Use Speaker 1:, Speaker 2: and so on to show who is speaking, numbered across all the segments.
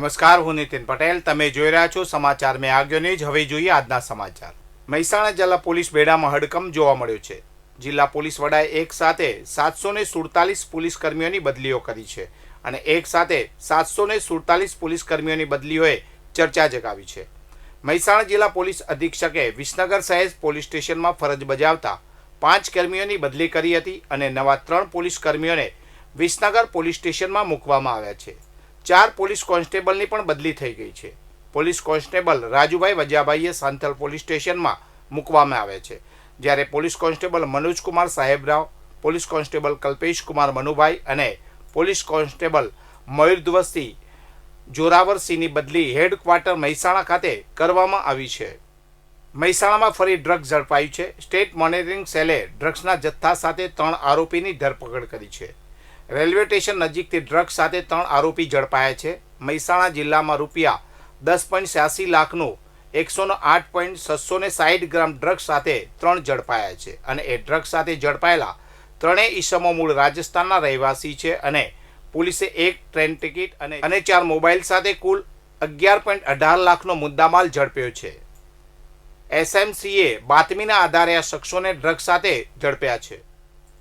Speaker 1: નમસ્કાર, હું નીતિન પટેલ. તમે જોઈ રહ્યા છો સમાચાર મેં આગળ ન્યૂઝ. હવે જોઈએ આજના સમાચાર. મહેસાણા જિલ્લા પોલીસ બેડામાં હડકંપ જોવા મળ્યો છે. જિલ્લા પોલીસ વડાએ એક સાથે 747 પોલીસ કર્મીઓની બદલીઓ કરી છે અને એક સાથે 747 પોલીસ કર્મીઓની બદલીઓએ ચર્ચા જગાવી છે. મહેસાણા જિલ્લા પોલીસ અધિક્ષકે વિસનગર શહેર પોલીસ સ્ટેશનમાં ફરજ બજાવતા 5 કર્મીઓની બદલી કરી હતી અને નવા 3 પોલીસ કર્મીઓને વિસનગર પોલીસ સ્ટેશનમાં મૂકવામાં આવ્યા છે. 4 પોલીસ કોન્સ્ટેબલની પણ બદલી થઈ ગઈ છે. પોલીસ કોન્સ્ટેબલ રાજુભાઈ વજાભાઈએ સાંથલ પોલીસ સ્ટેશનમાં મૂકવામાં આવે છે, જ્યારે police constable Manojkumar Sahebrao, police constable Kalpeshkumar Manubhai અને પોલીસ કોન્સ્ટેબલ મયુરધ્વજસિંહ જોરાવરસિંહની બદલી હેડક્વાર્ટર મહેસાણા ખાતે કરવામાં આવી છે. મહેસાણામાં ફરી ડ્રગ્સ ઝડપાયું છે. સ્ટેટ મોનિટરિંગ સેલે ડ્રગ્સના જથ્થા સાથે 3 આરોપીની ધરપકડ કરી છે. રેલવે સ્ટેશન નજીકથી ડ્રગ્સ સાથે 3 આરોપી ઝડપાયા છે. મહેસાણા જિલ્લામાં રૂપિયા 10.86 લાખનું 108.660 ગ્રામ ડ્રગ્સ સાથે 3 ઝડપાયા છે અને એ ડ્રગ્સ સાથે ઝડપાયેલા 3 ઈસમો મૂળ રાજસ્થાનના રહેવાસી છે અને પોલીસે 1 ટ્રેન ટિકિટ અને 4 મોબાઈલ સાથે કુલ 11.18 લાખનો મુદ્દામાલ ઝડપ્યો છે. એસએમસીએ બાતમીના આધારે આ શખ્સોને ડ્રગ્સ સાથે ઝડપ્યા છે.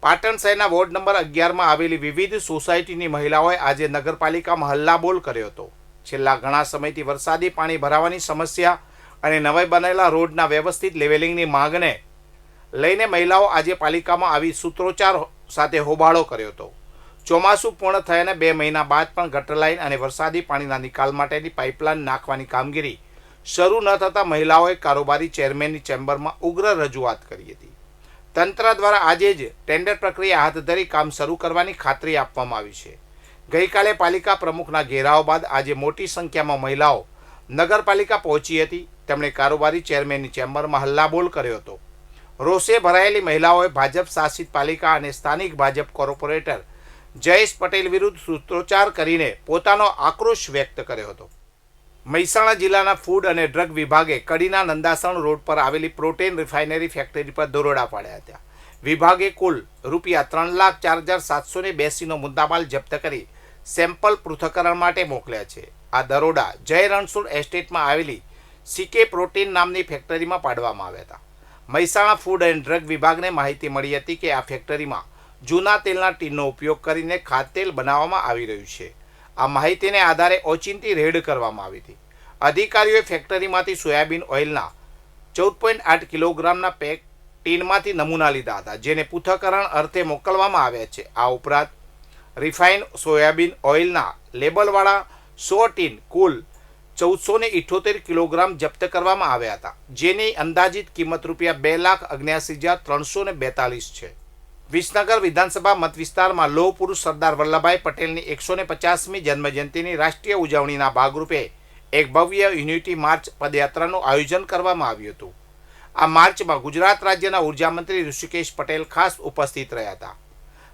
Speaker 1: પાટણ શહેરના વોર્ડ નંબર 11માં આવેલી વિવિધ સોસાયટીની મહિલાઓએ આજે નગરપાલિકામાં હલ્લાબોલ કર્યો હતો. છેલ્લા ઘણા સમયથી વરસાદી પાણી ભરાવાની સમસ્યા અને નવે બનેલા રોડના વ્યવસ્થિત લેવલિંગની માંગને લઈને મહિલાઓ આજે પાલિકામાં આવી સૂત્રોચ્ચાર સાથે હોબાળો કર્યો હતો. ચોમાસું પૂર્ણ થયાને 2 મહિના બાદ પણ ગટર લાઇન અને વરસાદી પાણીના નિકાલ માટેની પાઇપલાઇન નાખવાની કામગીરી શરૂ ન થતાં મહિલાઓએ કારોબારી ચેરમેનની ચેમ્બરમાં ઉગ્ર રજૂઆત કરી હતી. તંત્ર દ્વારા આજે જ ટેન્ડર પ્રક્રિયા હાથ ધરી કામ શરૂ કરવાની ખાતરી આપવામાં આવી છે. ગઈકાલે પાલિકા પ્રમુખના ઘેરાવ બાદ આજે મોટી સંખ્યામાં મહિલાઓ નગરપાલિકા પહોંચી હતી. તેમણે કારોબારી ચેરમેનની ચેમ્બરમાં હલ્લાબોલ કર્યો હતો. રોષે ભરાયેલી મહિલાઓએ ભાજપ શાસિત પાલિકા અને સ્થાનિક ભાજપ કોર્પોરેટર જયેશ પટેલ વિરુદ્ધ સૂત્રોચ્ચાર કરીને પોતાનો આક્રોશ વ્યક્ત કર્યો હતો. મહેસાણા જિલ્લાના ફૂડ અને ડ્રગ વિભાગે કડીના નંદાસણ રોડ પર આવેલી પ્રોટીન રિફાઇનરી ફેક્ટરી પર દરોડા પાડ્યા હતા. વિભાગે કુલ રૂપિયા 3,04,782નો મુદ્દામાલ જપ્ત કરી સેમ્પલ પૃથ્થકરણ માટે મોકલ્યા છે. આ દરોડા જય રણછોડ એસ્ટેટમાં આવેલી સીકે પ્રોટીન નામની ફેક્ટરીમાં પાડવામાં આવ્યા હતા. મહેસાણા ફૂડ એન્ડ ડ્રગ વિભાગને માહિતી મળી હતી કે આ ફેક્ટરીમાં જૂના તેલના ટીનનો ઉપયોગ કરીને ખાદ્યતેલ બનાવવામાં આવી રહ્યું છે. આ માહિતીને આધારે ઓચિંતી રેડ કરવામાં આવી હતી. અધિકારીઓએ ફેક્ટરીમાંથી સોયાબીન ઓઇલના 14.8 કિલોગ્રામના પેક ટીનમાંથી નમૂના લીધા હતા, જેને પૃથ્થકરણ અર્થે મોકલવામાં આવ્યા છે. આ ઉપરાંત રિફાઇન્ડ સોયાબીન ઓઇલના લેબલવાળા 100 ટીન કુલ 1478 કિલોગ્રામ જપ્ત કરવામાં આવ્યા હતા, જેની અંદાજિત કિંમત રૂપિયા 2,79,342 છે. વિસનગર વિધાનસભા મત વિસ્તારમાં લોહ પુરુષ સરદાર વલ્લભભાઈ પટેલની 150મી જન્મજયંતિની રાષ્ટ્રીય ઉજવણીના ભાગરૂપે એક ભવ્ય યુનિટી માર્ચ પદયાત્રાનું આયોજન કરવામાં આવ્યું હતું. આ માર્ચમાં ગુજરાત રાજ્યના ઉર્જા મંત્રી ઋષિકેશ પટેલ ખાસ ઉપસ્થિત રહ્યા હતા.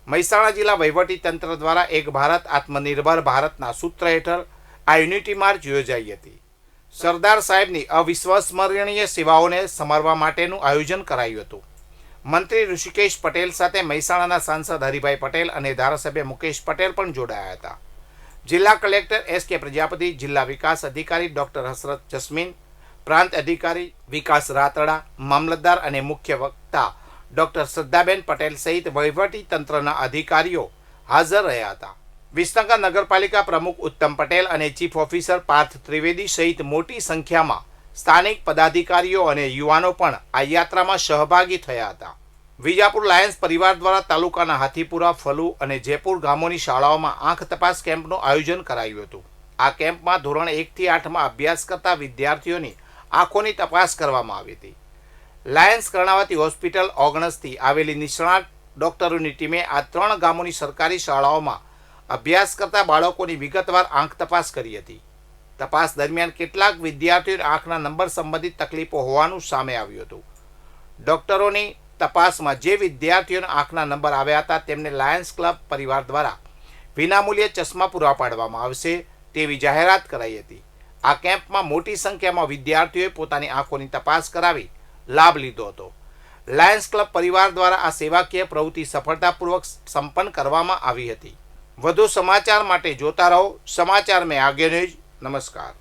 Speaker 1: મહેસાણા જિલ્લા વહીવટી તંત્ર દ્વારા એક ભારત આત્મનિર્ભર ભારતના સૂત્ર હેઠળ આ યુનિટી માર્ચ યોજાઈ હતી. સરદાર સાહેબની અવિસ્મરણીય સેવાઓને સમરવા માટેનું આયોજન કરાયું હતું. મંત્રી ઋષિકેશ પટેલ સાથે મહેસાણાના સાંસદ હરિભાઈ પટેલ અને ધારાસભ્ય મુકેશ પટેલ પણ જોડાયા હતા. જિલ્લા કલેક્ટર એસ.કે. પ્રજાપતિ, જિલ્લા વિકાસ અધિકારી ડોક્ટર હસરત જસ્મીન, પ્રાંત અધિકારી વિકાસ રાતડા, મામલતદાર અને મુખ્ય વક્તા ડોક્ટર શ્રદ્ધાબેન પટેલ સહિત વહીવટી તંત્રના અધિકારીઓ હાજર રહ્યા હતા. વિસનગર નગરપાલિકા પ્રમુખ ઉત્તમ પટેલ અને ચીફ ઓફિસર પાર્થ ત્રિવેદી સહિત મોટી સંખ્યામાં સ્થાનિક પદાધિકારીઓ અને યુવાનો પણ આ યાત્રામાં સહભાગી થયા હતા. વિજાપુર લાયન્સ પરિવાર દ્વારા તાલુકાના હાથીપુરા, ફલુ અને જયપુર ગામોની શાળાઓમાં આંખ તપાસ કેમ્પનું આયોજન કરાયું હતું. આ કેમ્પમાં ધોરણ 1 થી 8માં અભ્યાસ કરતા વિદ્યાર્થીઓની આંખોની તપાસ કરવામાં આવી હતી. લાયન્સ કર્ણાવતી હોસ્પિટલ ઓગણસથી આવેલી નિષ્ણાત ડોક્ટરોની ટીમે આ 3 ગામોની સરકારી શાળાઓમાં અભ્યાસ કરતા બાળકોની વિગતવાર આંખ તપાસ કરી હતી. તપાસ દરમિયાન કેટલાક વિદ્યાર્થીઓને આંખના નંબર સંબંધિત તકલીફો હોવાનું સામે આવ્યું હતું. ડોક્ટરોની તપાસમાં જે વિદ્યાર્થીઓને આંખના નંબર આવ્યા હતા તેમને લાયન્સ ક્લબ પરિવાર દ્વારા વિનામૂલ્યે ચશ્મા પૂરા પાડવામાં આવશે તેવી જાહેરાત કરાઈ હતી. આ કેમ્પમાં મોટી સંખ્યામાં વિદ્યાર્થીઓએ પોતાની આંખોની તપાસ કરાવી લાભ લીધો હતો. લાયન્સ ક્લબ પરિવાર દ્વારા આ સેવાકીય પ્રવૃત્તિ સફળતાપૂર્વક સંપન્ન કરવામાં આવી હતી. વધુ સમાચાર માટે જોતા રહો સમાચાર મેં આગળ ન્યૂઝ. નમસ્કાર.